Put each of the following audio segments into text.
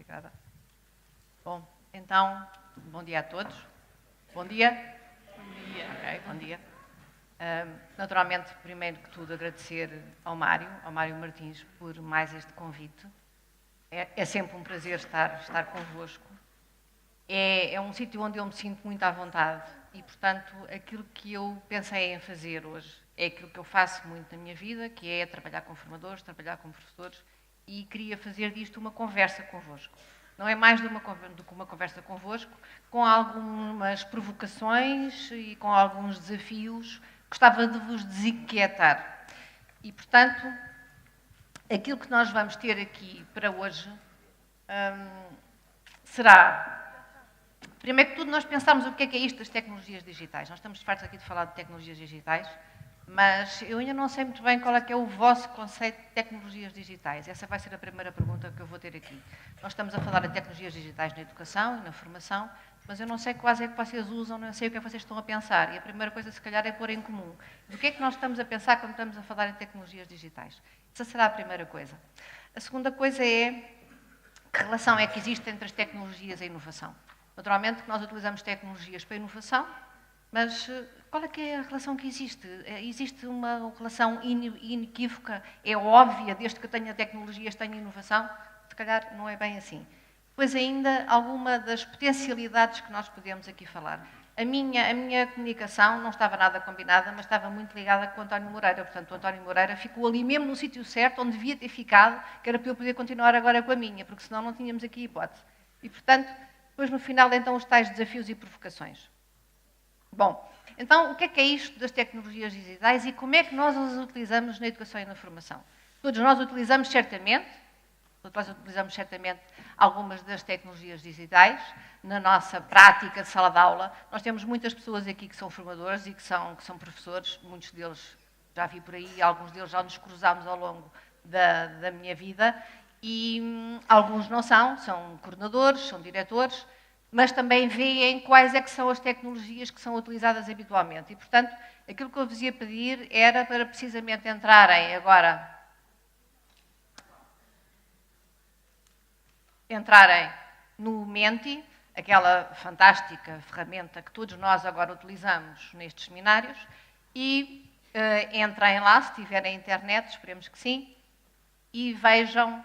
Obrigada. Bom, então, bom dia a todos. Bom dia? Bom dia. Ok, bom dia. Naturalmente, primeiro que tudo, agradecer ao Mário Martins, por mais este convite. É sempre um prazer estar convosco. É um sítio onde eu me sinto muito à vontade e, portanto, aquilo que eu pensei em fazer hoje é aquilo que eu faço muito na minha vida, que é trabalhar com formadores, trabalhar com professores, e queria fazer disto uma conversa convosco. Não é mais do que uma conversa convosco, com algumas provocações e com alguns desafios. Gostava de vos desinquietar. E, portanto, aquilo que nós vamos ter aqui para hoje será... Primeiro que tudo, nós pensamos o que é isto das tecnologias digitais. Nós estamos fartos aqui de falar de tecnologias digitais, mas eu ainda não sei muito bem qual é que é o vosso conceito de tecnologias digitais. Essa vai ser a primeira pergunta que eu vou ter aqui. Nós estamos a falar de tecnologias digitais na educação e na formação, mas eu não sei quais é que vocês usam, não sei o que é que vocês estão a pensar. E a primeira coisa, se calhar, é pôr em comum. Do que é que nós estamos a pensar quando estamos a falar em tecnologias digitais? Essa será a primeira coisa. A segunda coisa é que relação é que existe entre as tecnologias e a inovação. Naturalmente, nós utilizamos tecnologias para a inovação, mas qual é que é a relação que existe? Existe uma relação inequívoca, é óbvia, desde que eu tenha tecnologias, tenho inovação? Se calhar não é bem assim. Depois ainda, alguma das potencialidades que nós podemos aqui falar. A minha comunicação não estava nada combinada, mas estava muito ligada com o António Moreira. Portanto, o António Moreira ficou ali mesmo no sítio certo, onde devia ter ficado, que era para eu poder continuar agora com a minha, porque senão não tínhamos aqui hipótese. E, portanto, depois no final, então, os tais desafios e provocações. Bom, então, o que é isto das tecnologias digitais e como é que nós as utilizamos na educação e na formação? Todos nós utilizamos certamente algumas das tecnologias digitais na nossa prática de sala de aula. Nós temos muitas pessoas aqui que são formadores e que são professores, muitos deles já vi por aí, alguns deles já nos cruzámos ao longo da minha vida, e alguns não são coordenadores, são diretores, mas também veem quais é que são as tecnologias que são utilizadas habitualmente. E, portanto, aquilo que eu vos ia pedir era para precisamente entrarem no Menti, aquela fantástica ferramenta que todos nós agora utilizamos nestes seminários, e entrem lá, se tiverem internet, esperemos que sim, e vejam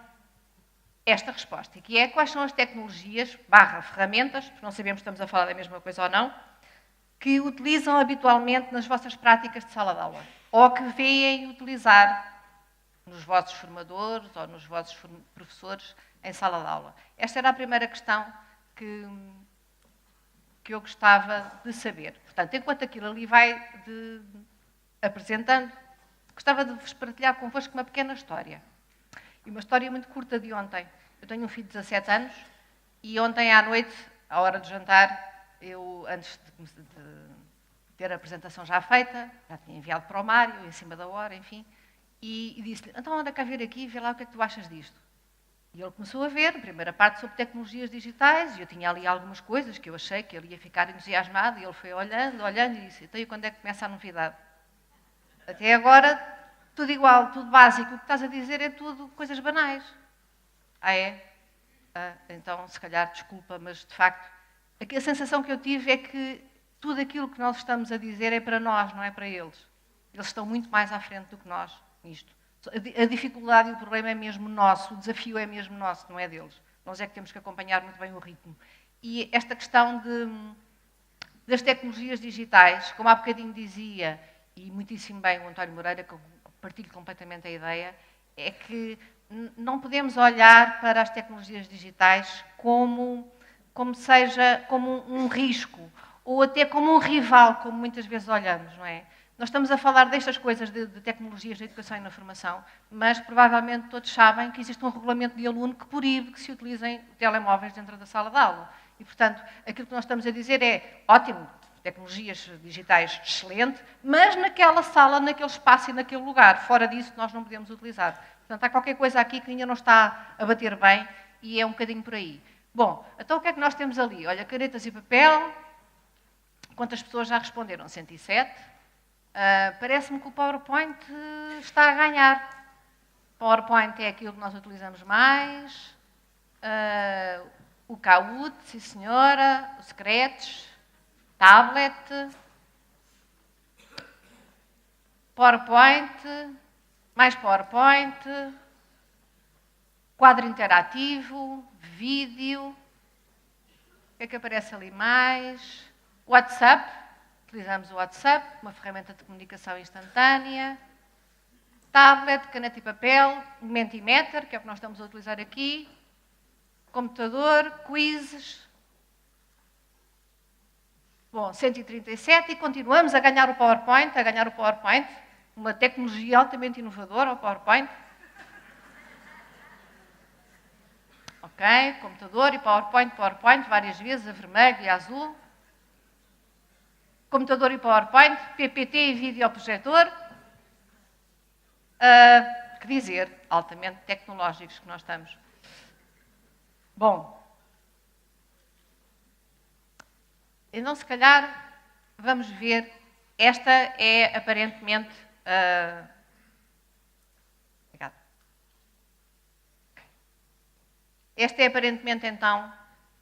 esta resposta, que é quais são as tecnologias, ferramentas, porque não sabemos se estamos a falar da mesma coisa ou não, que utilizam habitualmente nas vossas práticas de sala de aula, ou que veem utilizar nos vossos formadores ou nos vossos professores em sala de aula. Esta era a primeira questão que eu gostava de saber. Portanto, enquanto aquilo ali vai apresentando, gostava de vos partilhar convosco uma pequena história. E uma história muito curta de ontem. Eu tenho um filho de 17 anos e ontem à noite, à hora de jantar, eu, antes de ter a apresentação já feita, já tinha enviado para o Mário, em cima da hora, enfim, e disse-lhe, então anda cá ver aqui e vê lá o que é que tu achas disto. E ele começou a ver, a primeira parte sobre tecnologias digitais, e eu tinha ali algumas coisas que eu achei que ele ia ficar entusiasmado, e ele foi olhando, e disse, então e quando é que começa a novidade? Até agora, tudo igual, tudo básico, o que estás a dizer é tudo coisas banais. Ah, é? Então, se calhar, desculpa, mas de facto, a sensação que eu tive é que tudo aquilo que nós estamos a dizer é para nós, não é para eles. Eles estão muito mais à frente do que nós nisto. A dificuldade e o problema é mesmo nosso, o desafio é mesmo nosso, não é deles. Nós é que temos que acompanhar muito bem o ritmo. E esta questão das tecnologias digitais, como há bocadinho dizia, e muitíssimo bem o António Moreira, que eu partilho completamente a ideia, é que não podemos olhar para as tecnologias digitais como um risco, ou até como um rival, como muitas vezes olhamos, não é? Nós estamos a falar destas coisas de tecnologias na educação e na formação, mas provavelmente todos sabem que existe um regulamento de aluno que proíbe que se utilizem telemóveis dentro da sala de aula. E, portanto, aquilo que nós estamos a dizer é ótimo, tecnologias digitais excelente, mas naquela sala, naquele espaço e naquele lugar. Fora disso, nós não podemos utilizar. Portanto, há qualquer coisa aqui que ainda não está a bater bem e é um bocadinho por aí. Bom, então o que é que nós temos ali? Olha, canetas e papel. Quantas pessoas já responderam? 107. Parece-me que o PowerPoint está a ganhar. PowerPoint é aquilo que nós utilizamos mais. o Kahoot, sim senhora, o Scratch, tablet, PowerPoint, mais PowerPoint, quadro interativo, vídeo, o que é que aparece ali mais? WhatsApp, utilizamos o WhatsApp, uma ferramenta de comunicação instantânea, tablet, caneta e papel, Mentimeter, que é o que nós estamos a utilizar aqui, computador, quizzes. Bom, 137 e continuamos a ganhar o PowerPoint, uma tecnologia altamente inovadora, o PowerPoint. Ok, computador e PowerPoint, várias vezes, a vermelho e a azul. Computador e PowerPoint, PPT e videoprojetor. Que dizer, altamente tecnológicos que nós estamos. Bom, então se calhar vamos ver, esta é aparentemente... Obrigada. Esta é aparentemente então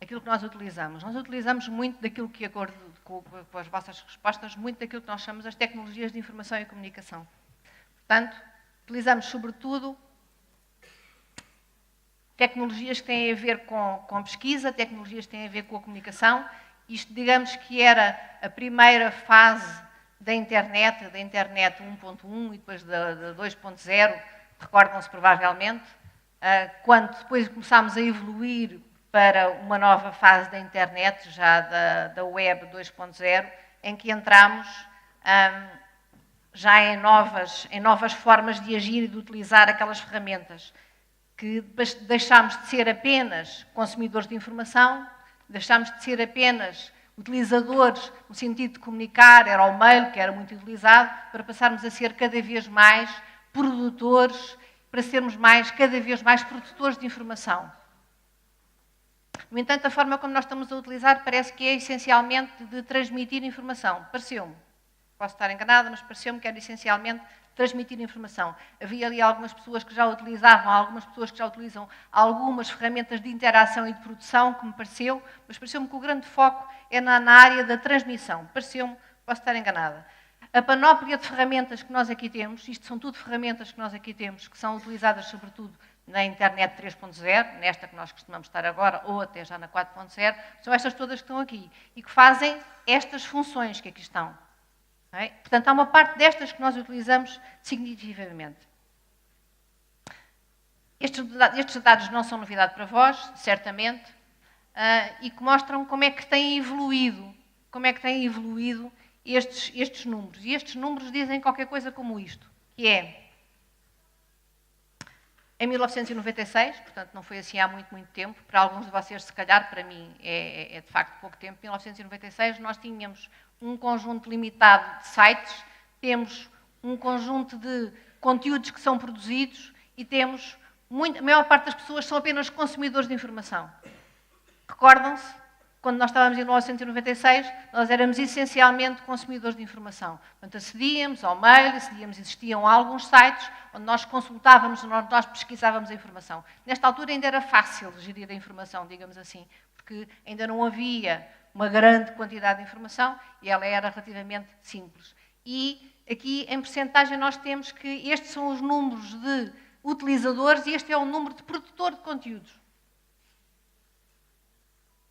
aquilo que nós utilizamos. Nós utilizamos muito daquilo que, de acordo com as vossas respostas, muito daquilo que nós chamamos as tecnologias de informação e comunicação. Portanto, utilizamos sobretudo tecnologias que têm a ver com pesquisa, tecnologias que têm a ver com a comunicação. Isto, digamos que era a primeira fase da internet 1.1 e depois da 2.0, recordam-se provavelmente, quando depois começámos a evoluir para uma nova fase da internet, já da web 2.0, em que entramos já em novas formas de agir e de utilizar aquelas ferramentas, que deixámos de ser apenas consumidores de informação, deixámos de ser apenas utilizadores no sentido de comunicar, era o mail que era muito utilizado, para passarmos a ser cada vez mais produtores, para sermos cada vez mais produtores de informação. No entanto, a forma como nós estamos a utilizar parece que é essencialmente de transmitir informação. Pareceu-me. Posso estar enganada, mas pareceu-me que era essencialmente transmitir informação. Havia ali algumas pessoas que já utilizavam, algumas pessoas que já utilizam algumas ferramentas de interação e de produção, que me pareceu, mas pareceu-me que o grande foco é na área da transmissão. Pareceu-me, posso estar enganada. A panóplia de ferramentas que nós aqui temos, isto são tudo ferramentas que nós aqui temos, que são utilizadas sobretudo na internet 3.0, nesta que nós costumamos estar agora, ou até já na 4.0, são estas todas que estão aqui e que fazem estas funções que aqui estão. Okay? Portanto, há uma parte destas que nós utilizamos significativamente. Estes dados não são novidade para vós, certamente, e que mostram como é que têm evoluído, estes números. E estes números dizem qualquer coisa como isto, que é, em 1996, portanto não foi assim há muito, muito tempo, para alguns de vocês se calhar, para mim é de facto pouco tempo, em 1996 nós tínhamos um conjunto limitado de sites, temos um conjunto de conteúdos que são produzidos e temos, a maior parte das pessoas são apenas consumidores de informação. Recordam-se? Quando nós estávamos em 1996, nós éramos essencialmente consumidores de informação. Portanto, acedíamos ao mail, existiam alguns sites onde nós consultávamos, onde nós pesquisávamos a informação. Nesta altura ainda era fácil gerir a informação, digamos assim, porque ainda não havia uma grande quantidade de informação e ela era relativamente simples. E aqui, em percentagem, nós temos que estes são os números de utilizadores e este é o número de produtor de conteúdos.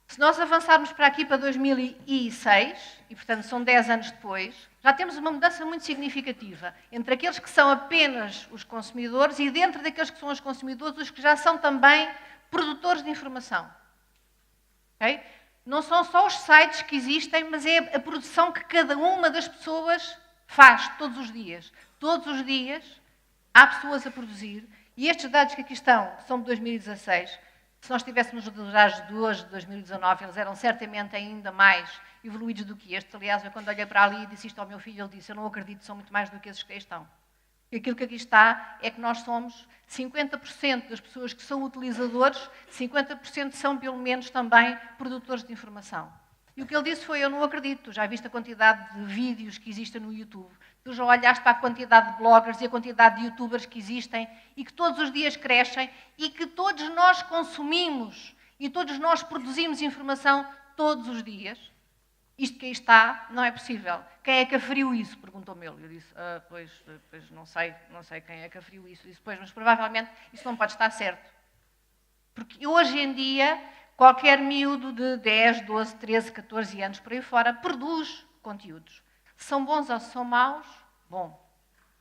Se nós avançarmos para aqui, para 2006, e portanto são 10 anos depois, já temos uma mudança muito significativa entre aqueles que são apenas os consumidores e dentro daqueles que são os consumidores, os que já são também produtores de informação. Okay? Não são só os sites que existem, mas é a produção que cada uma das pessoas faz todos os dias. Todos os dias há pessoas a produzir e estes dados que aqui estão são de 2016. Se nós tivéssemos os dados de hoje, de 2019, eles eram certamente ainda mais evoluídos do que estes. Aliás, eu quando olhei para ali e disse isto ao meu filho, ele disse, eu não acredito, são muito mais do que esses que aí estão. E aquilo que aqui está é que nós somos 50% das pessoas que são utilizadores, 50% são pelo menos também produtores de informação. E o que ele disse foi, eu não acredito, tu já viste a quantidade de vídeos que existem no YouTube, tu já olhaste para a quantidade de bloggers e a quantidade de youtubers que existem e que todos os dias crescem e que todos nós consumimos e todos nós produzimos informação todos os dias. Isto que aí está não é possível. Quem é que aferiu isso? Perguntou-me ele. Eu disse, pois não sei quem é que aferiu isso. Eu disse, pois, mas provavelmente isso não pode estar certo. Porque hoje em dia, qualquer miúdo de 10, 12, 13, 14 anos por aí fora produz conteúdos. Se são bons ou se são maus, bom.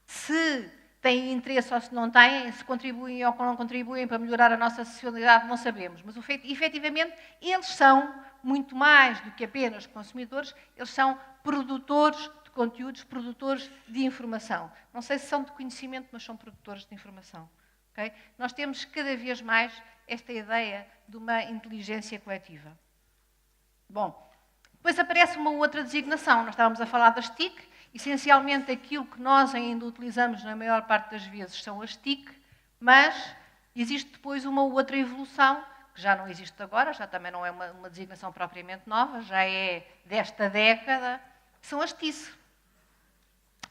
Se têm interesse ou se não têm, se contribuem ou não contribuem para melhorar a nossa sociedade, não sabemos. Mas, efetivamente, eles são muito mais do que apenas consumidores, eles são produtores de conteúdos, produtores de informação. Não sei se são de conhecimento, mas são produtores de informação. Okay? Nós temos cada vez mais esta ideia de uma inteligência coletiva. Bom, depois aparece uma outra designação. Nós estávamos a falar das TIC. Essencialmente, aquilo que nós ainda utilizamos na maior parte das vezes são as TIC, mas existe depois uma outra evolução, que já não existe agora, já também não é uma designação propriamente nova, já é desta década, são as TIC.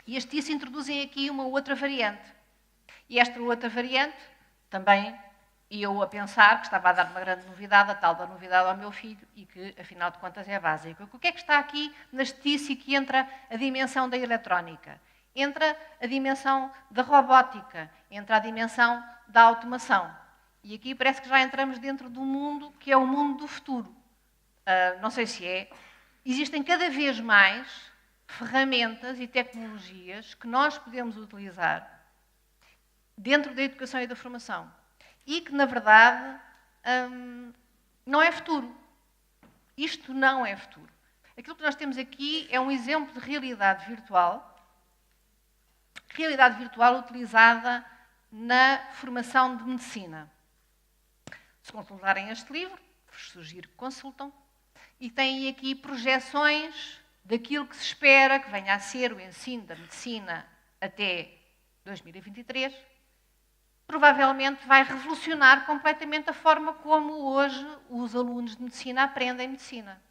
E as TIC introduzem aqui uma outra variante. E esta outra variante, também eu a pensar que estava a dar uma grande novidade, a tal da novidade ao meu filho, e que, afinal de contas, é básica. O que é que está aqui nas TIC e que entra a dimensão da eletrónica? Entra a dimensão da robótica, entra a dimensão da automação. E aqui parece que já entramos dentro de um mundo que é o mundo do futuro. Não sei se é. Existem cada vez mais ferramentas e tecnologias que nós podemos utilizar dentro da educação e da formação. E que, na verdade, não é futuro. Isto não é futuro. Aquilo que nós temos aqui é um exemplo de realidade virtual utilizada na formação de medicina. Se consultarem este livro, vos sugiro que consultam, e têm aqui projeções daquilo que se espera que venha a ser o ensino da medicina até 2023, provavelmente vai revolucionar completamente a forma como hoje os alunos de medicina aprendem medicina,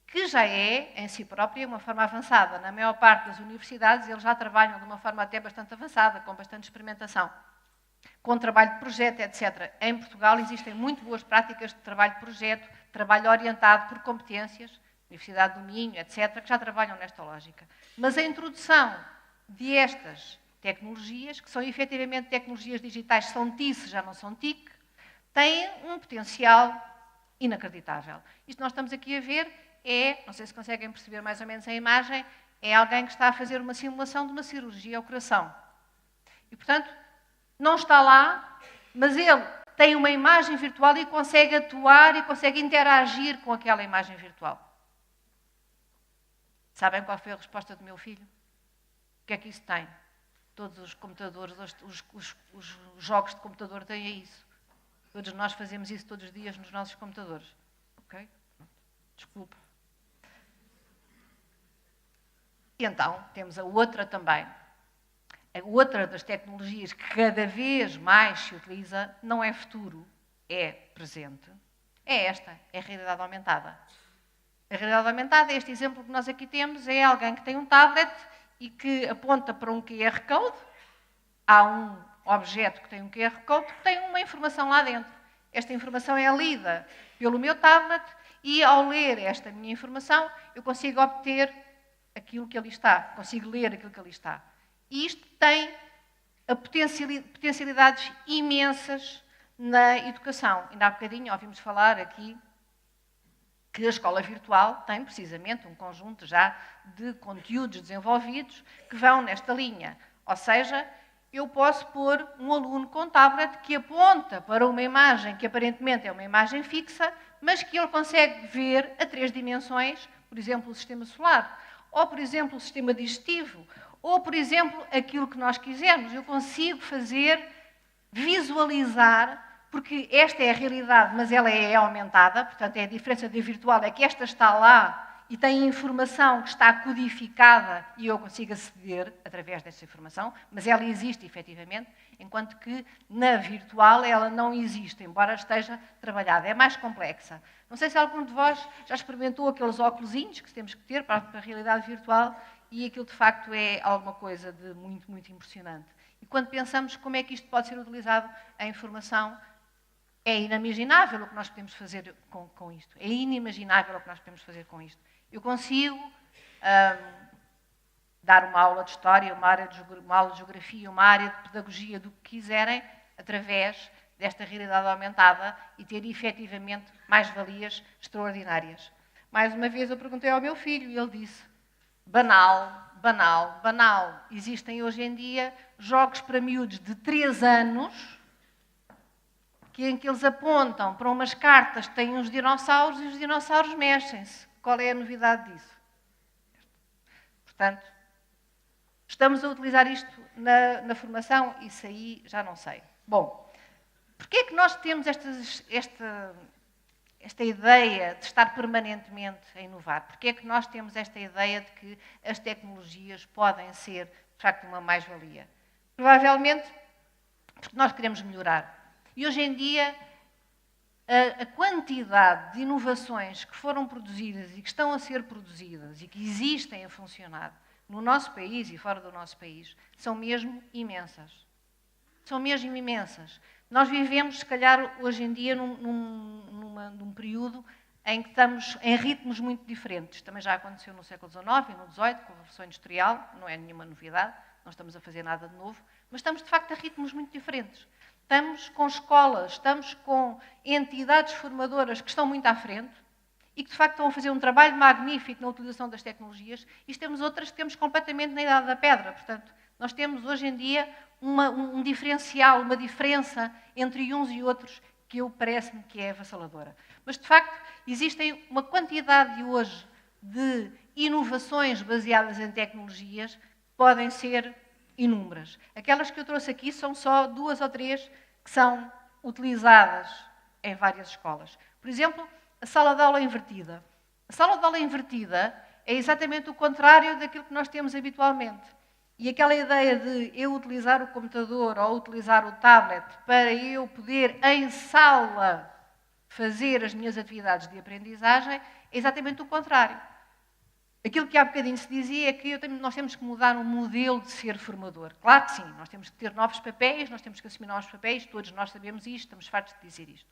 que já é, em si própria, uma forma avançada. Na maior parte das universidades, eles já trabalham de uma forma até bastante avançada, com bastante experimentação, com trabalho de projeto, etc. Em Portugal existem muito boas práticas de trabalho de projeto, trabalho orientado por competências, Universidade do Minho, etc., que já trabalham nesta lógica. Mas a introdução de estas tecnologias, que são efetivamente tecnologias digitais, são TIC, já não são TIC, têm um potencial inacreditável. Isto que nós estamos aqui a ver é, não sei se conseguem perceber mais ou menos a imagem, é alguém que está a fazer uma simulação de uma cirurgia ao coração. E, portanto, não está lá, mas ele tem uma imagem virtual e consegue atuar e consegue interagir com aquela imagem virtual. Sabem qual foi a resposta do meu filho? O que é que isso tem? Todos os computadores, os jogos de computador têm isso. Todos nós fazemos isso todos os dias nos nossos computadores. Ok? Desculpa. E então, temos a outra também. A outra das tecnologias que cada vez mais se utiliza não é futuro, é presente. É esta, é a realidade aumentada. A realidade aumentada, este exemplo que nós aqui temos, é alguém que tem um tablet e que aponta para um QR Code. Há um objeto que tem um QR Code que tem uma informação lá dentro. Esta informação é lida pelo meu tablet e, ao ler esta minha informação, eu consigo obter aquilo que ali está, consigo ler aquilo que ali está. E isto tem potencialidades imensas na educação. Ainda há bocadinho ouvimos falar aqui que a escola virtual tem precisamente um conjunto já de conteúdos desenvolvidos que vão nesta linha. Ou seja, eu posso pôr um aluno com tablet que aponta para uma imagem que aparentemente é uma imagem fixa, mas que ele consegue ver a 3 dimensões, por exemplo, o sistema solar, ou, por exemplo, o sistema digestivo, ou, por exemplo, aquilo que nós quisermos. Eu consigo fazer, visualizar, porque esta é a realidade, mas ela é aumentada, portanto, é a diferença da virtual, é que esta está lá e tem informação que está codificada e eu consigo aceder através dessa informação, mas ela existe efetivamente, enquanto que na virtual ela não existe, embora esteja trabalhada, é mais complexa. Não sei se algum de vós já experimentou aqueles óculosinhos que temos que ter para a realidade virtual e aquilo de facto é alguma coisa de muito, muito impressionante. E quando pensamos como é que isto pode ser utilizado em informação, é inimaginável o que nós podemos fazer com isto. É inimaginável o que nós podemos fazer com isto. Eu consigo dar uma aula de história, uma aula de geografia, uma área de pedagogia, do que quiserem, através desta realidade aumentada e ter efetivamente mais-valias extraordinárias. Mais uma vez eu perguntei ao meu filho e ele disse: banal, banal, banal. Existem hoje em dia jogos para miúdos de 3 anos em que eles apontam para umas cartas que têm uns dinossauros e os dinossauros mexem-se. Qual é a novidade disso? Portanto, estamos a utilizar isto na formação? Isso aí já não sei. Bom, porquê é que nós temos esta ideia de estar permanentemente a inovar? Porquê é que nós temos esta ideia de que as tecnologias podem ser, de facto, uma mais-valia? Provavelmente porque nós queremos melhorar. E hoje em dia, a quantidade de inovações que foram produzidas e que estão a ser produzidas e que existem a funcionar no nosso país e fora do nosso país são mesmo imensas. São mesmo imensas. Nós vivemos, se calhar, hoje em dia, num período em que estamos em ritmos muito diferentes. Também já aconteceu no século XIX e no XVIII, com a Revolução Industrial, não é nenhuma novidade, não estamos a fazer nada de novo, mas estamos, de facto, a ritmos muito diferentes. Estamos com escolas, estamos com entidades formadoras que estão muito à frente e que, de facto, estão a fazer um trabalho magnífico na utilização das tecnologias, e temos outras que temos completamente na idade da pedra. Portanto, nós temos, hoje em dia, um diferencial, uma diferença entre uns e outros que parece-me que é avassaladora. Mas, de facto, existem uma quantidade hoje de inovações baseadas em tecnologias que podem ser inúmeras. Aquelas que eu trouxe aqui são só 2 ou 3 que são utilizadas em várias escolas. Por exemplo, a sala de aula invertida. A sala de aula invertida é exatamente o contrário daquilo que nós temos habitualmente. E aquela ideia de eu utilizar o computador ou utilizar o tablet para eu poder, em sala, fazer as minhas atividades de aprendizagem, é exatamente o contrário. Aquilo que há bocadinho se dizia é que nós temos que mudar um modelo de ser formador. Claro que sim, nós temos que ter novos papéis, nós temos que assumir novos papéis, todos nós sabemos isto, estamos fartos de dizer isto.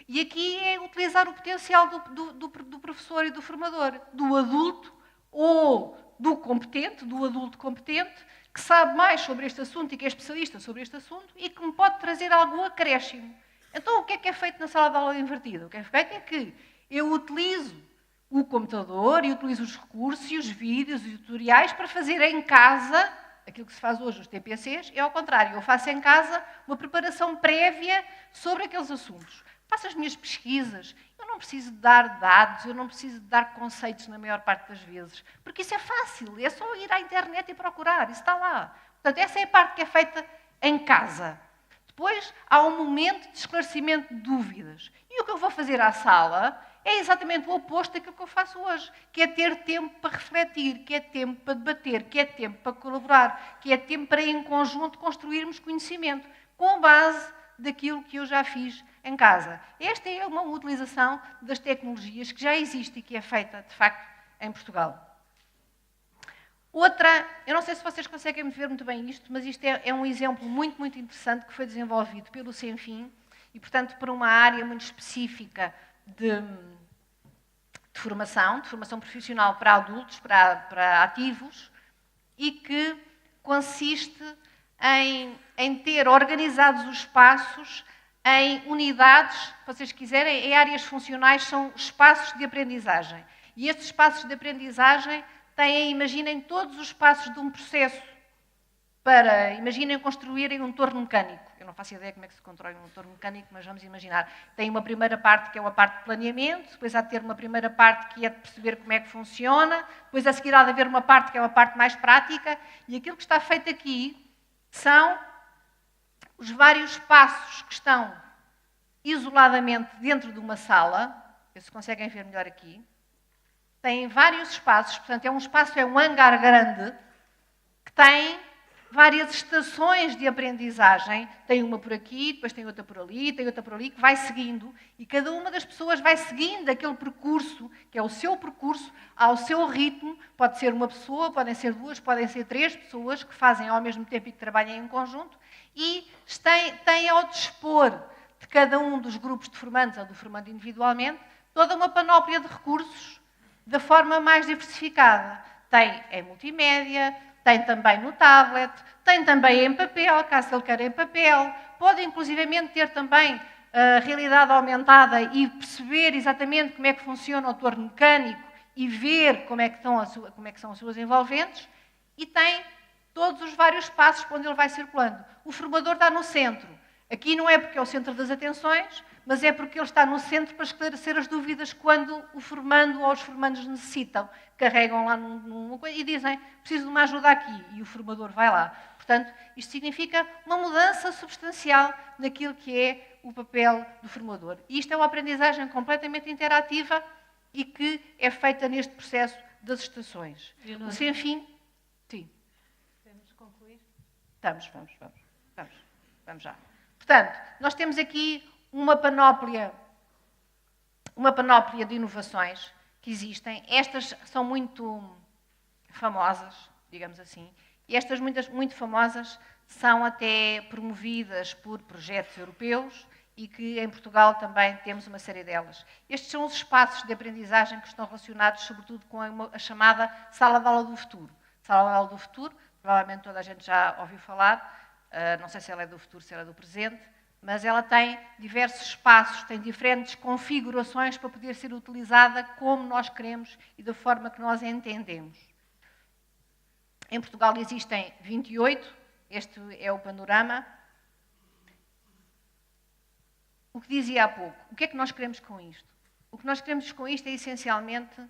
E aqui é utilizar o potencial do professor e do formador, do adulto ou do competente, do adulto competente, que sabe mais sobre este assunto e que é especialista sobre este assunto e que me pode trazer algum acréscimo. Então, o que é feito na sala de aula invertida? O que é feito é que eu utilizo o computador e utilizo os recursos e os vídeos e os tutoriais para fazer em casa aquilo que se faz hoje nos TPCs, é ao contrário. Eu faço em casa uma preparação prévia sobre aqueles assuntos. Faço as minhas pesquisas. Eu não preciso de dar dados, eu não preciso de dar conceitos na maior parte das vezes, porque isso é fácil, é só ir à internet e procurar, isso está lá. Portanto, essa é a parte que é feita em casa. Depois, há um momento de esclarecimento de dúvidas. E o que eu vou fazer à sala é exatamente o oposto daquilo que eu faço hoje, que é ter tempo para refletir, que é tempo para debater, que é tempo para colaborar, que é tempo para, em conjunto, construirmos conhecimento, com base daquilo que eu já fiz em casa. Esta é uma utilização das tecnologias que já existe e que é feita, de facto, em Portugal. Outra, eu não sei se vocês conseguem ver muito bem isto, mas isto é um exemplo muito, muito interessante que foi desenvolvido pelo Sem-Fim e, portanto, por uma área muito específica de formação profissional para adultos, para ativos, e que consiste em ter organizados os espaços em unidades, se vocês quiserem, em áreas funcionais, são espaços de aprendizagem. E estes espaços de aprendizagem têm, imaginem, todos os passos de um processo para, imaginem, construírem um torno mecânico. Eu não faço ideia como é que se constrói um torno mecânico, mas vamos imaginar. Tem uma primeira parte que é a parte de planeamento, depois há de ter uma primeira parte que é de perceber como é que funciona, depois a seguir há de haver uma parte que é uma parte mais prática, e aquilo que está feito aqui são os vários passos que estão isoladamente dentro de uma sala, se conseguem ver melhor aqui. Tem vários espaços, portanto, é um hangar grande que tem várias estações de aprendizagem. Tem uma por aqui, depois tem outra por ali, tem outra por ali, que vai seguindo, e cada uma das pessoas vai seguindo aquele percurso, que é o seu percurso, ao seu ritmo. Pode ser uma pessoa, podem ser duas, podem ser três pessoas que fazem ao mesmo tempo e que trabalham em conjunto, e têm ao dispor de cada um dos grupos de formandos ou do formando individualmente toda uma panóplia de recursos da forma mais diversificada. Tem em multimédia, tem também no tablet, tem também em papel, caso ele queira em papel. Pode inclusivamente ter também a realidade aumentada e perceber exatamente como é que funciona o torno mecânico e ver como é que são as suas envolventes. E tem todos os vários passos por onde ele vai circulando. O formador está no centro. Aqui não é porque é o centro das atenções, mas é porque ele está no centro para esclarecer as dúvidas quando o formando ou os formandos necessitam. Carregam lá numa coisa e dizem, preciso de uma ajuda aqui, e o formador vai lá. Portanto, isto significa uma mudança substancial naquilo que é o papel do formador. E isto é uma aprendizagem completamente interativa e que é feita neste processo das estações. Sem fim, sim. Podemos concluir? Vamos já. Portanto, nós temos aqui uma panóplia de inovações que existem. Estas são muito famosas, digamos assim, e estas muito famosas são até promovidas por projetos europeus e que em Portugal também temos uma série delas. Estes são os espaços de aprendizagem que estão relacionados sobretudo com a chamada Sala de Aula do Futuro. Sala de Aula do Futuro, provavelmente toda a gente já ouviu falar, não sei se ela é do futuro, se ela é do presente, mas ela tem diversos espaços, tem diferentes configurações para poder ser utilizada como nós queremos e da forma que nós entendemos. Em Portugal existem 28, este é o panorama. O que dizia há pouco, o que é que nós queremos com isto? O que nós queremos com isto é essencialmente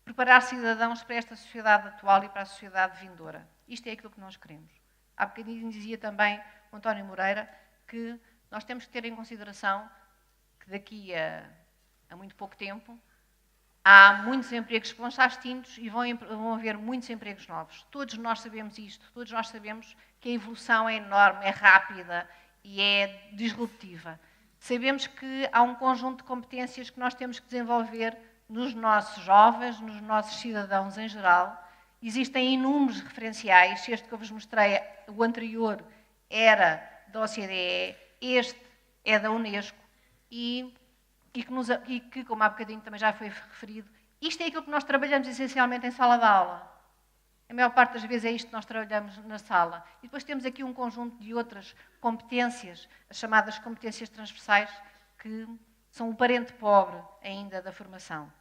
preparar cidadãos para esta sociedade atual e para a sociedade vindoura. Isto é aquilo que nós queremos. Há bocadinho dizia também o António Moreira que nós temos que ter em consideração que daqui a muito pouco tempo há muitos empregos que vão estar extintos e vão haver muitos empregos novos. Todos nós sabemos isto, todos nós sabemos que a evolução é enorme, é rápida e é disruptiva. Sabemos que há um conjunto de competências que nós temos que desenvolver nos nossos jovens, nos nossos cidadãos em geral. Existem inúmeros referenciais. Este que eu vos mostrei, o anterior, era da OCDE, este é da Unesco e que, como há bocadinho também já foi referido, isto é aquilo que nós trabalhamos essencialmente em sala de aula. A maior parte das vezes é isto que nós trabalhamos na sala. E depois temos aqui um conjunto de outras competências, as chamadas competências transversais, que são o parente pobre ainda da formação.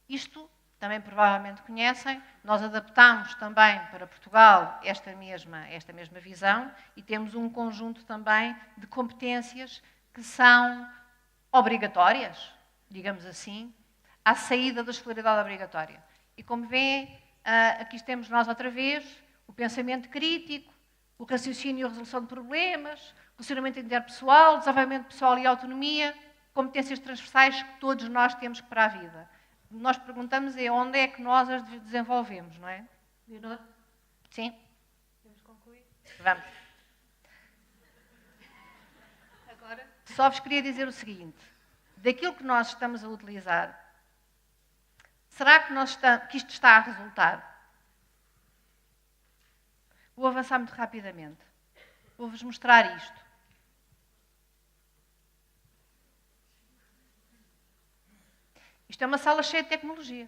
Isto também provavelmente conhecem, nós adaptámos também para Portugal esta mesma visão e temos um conjunto também de competências que são obrigatórias, digamos assim, à saída da escolaridade obrigatória. E como vêem, aqui temos nós outra vez o pensamento crítico, o raciocínio e a resolução de problemas, o relacionamento interpessoal, desenvolvimento pessoal e autonomia, competências transversais que todos nós temos para a vida. Nós perguntamos onde é que nós as desenvolvemos, não é? Leonor? Sim? Podemos concluir? Vamos. Agora? Só vos queria dizer o seguinte, daquilo que nós estamos a utilizar, será que isto está a resultar? Vou avançar muito rapidamente. Vou-vos mostrar isto. Isto é uma sala cheia de tecnologia.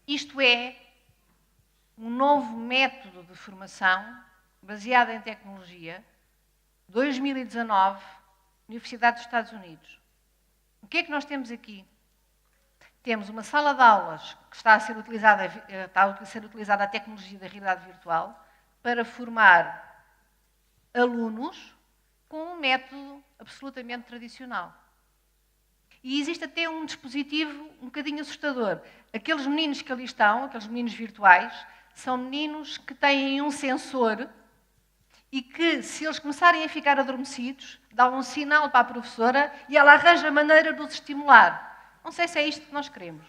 Isto é um novo método de formação baseado em tecnologia, 2019, Universidade dos Estados Unidos. O que é que nós temos aqui? Temos uma sala de aulas que está a ser utilizada a tecnologia da realidade virtual para formar alunos com um método absolutamente tradicional. E existe até um dispositivo um bocadinho assustador. Aqueles meninos que ali estão, aqueles meninos virtuais, são meninos que têm um sensor e que, se eles começarem a ficar adormecidos, dá um sinal para a professora e ela arranja a maneira de os estimular. Não sei se é isto que nós queremos.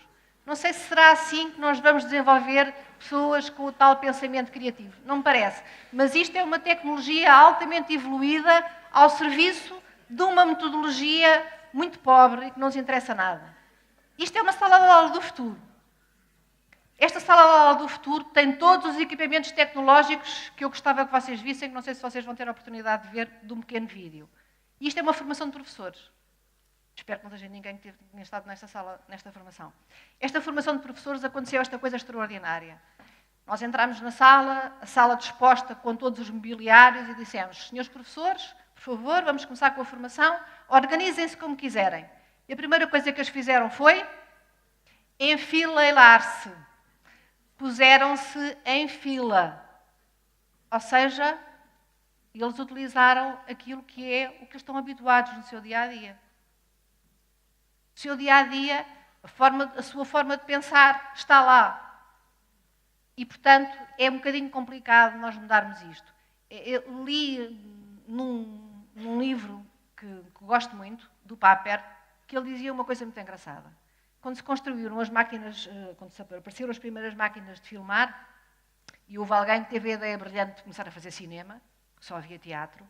Não sei se será assim que nós vamos desenvolver pessoas com o tal pensamento criativo. Não me parece. Mas isto é uma tecnologia altamente evoluída ao serviço de uma metodologia muito pobre e que não nos interessa nada. Isto é uma sala de aula do futuro. Esta sala de aula do futuro tem todos os equipamentos tecnológicos que eu gostava que vocês vissem, que não sei se vocês vão ter a oportunidade de ver, de um pequeno vídeo. E isto é uma formação de professores. Espero que não seja ninguém que tenha estado nesta sala, nesta formação. Esta formação de professores aconteceu esta coisa extraordinária. Nós entramos na sala, a sala disposta com todos os mobiliários e dissemos: senhores professores, por favor, vamos começar com a formação, organizem-se como quiserem. E a primeira coisa que eles fizeram foi enfileirar-se. Puseram-se em fila. Ou seja, eles utilizaram aquilo que é o que estão habituados no seu dia-a-dia. O seu dia-a-dia, a sua forma de pensar está lá. E, portanto, é um bocadinho complicado nós mudarmos isto. Eu li num livro que gosto muito, do Papert, que ele dizia uma coisa muito engraçada. Quando se construíram as máquinas, quando apareceram as primeiras máquinas de filmar, e houve alguém que teve a ideia brilhante de começar a fazer cinema, que só havia teatro,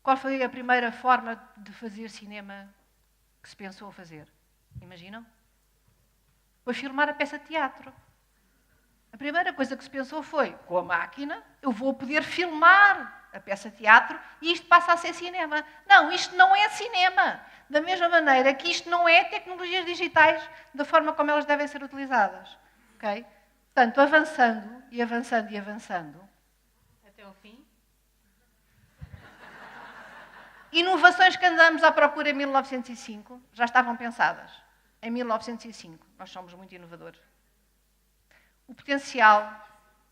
qual foi a primeira forma de fazer cinema que se pensou a fazer? Imaginam? Foi filmar a peça de teatro. A primeira coisa que se pensou foi, com a máquina, eu vou poder filmar a peça de teatro e isto passa a ser cinema. Não, isto não é cinema. Da mesma maneira que isto não é tecnologias digitais da forma como elas devem ser utilizadas. Okay? Portanto, avançando e avançando e avançando. Até ao fim. Inovações que andamos à procura em 1905 já estavam pensadas. Em 1905. Nós somos muito inovadores. O potencial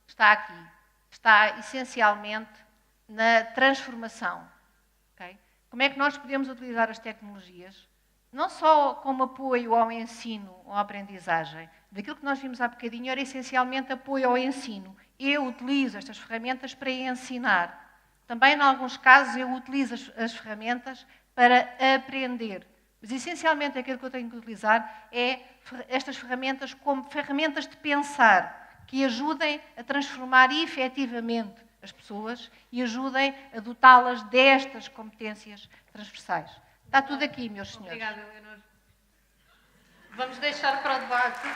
está aqui. Está essencialmente na transformação. Okay? Como é que nós podemos utilizar as tecnologias, não só como apoio ao ensino ou à aprendizagem, daquilo que nós vimos há bocadinho era essencialmente apoio ao ensino. Eu utilizo estas ferramentas para ensinar. Também, em alguns casos, eu utilizo as ferramentas para aprender. Mas, essencialmente, aquilo que eu tenho que utilizar é estas ferramentas como ferramentas de pensar, que ajudem a transformar efetivamente as pessoas e ajudem a dotá-las destas competências transversais. Está tudo aqui, meus senhores. Obrigada, Leonor. Vamos deixar para o debate.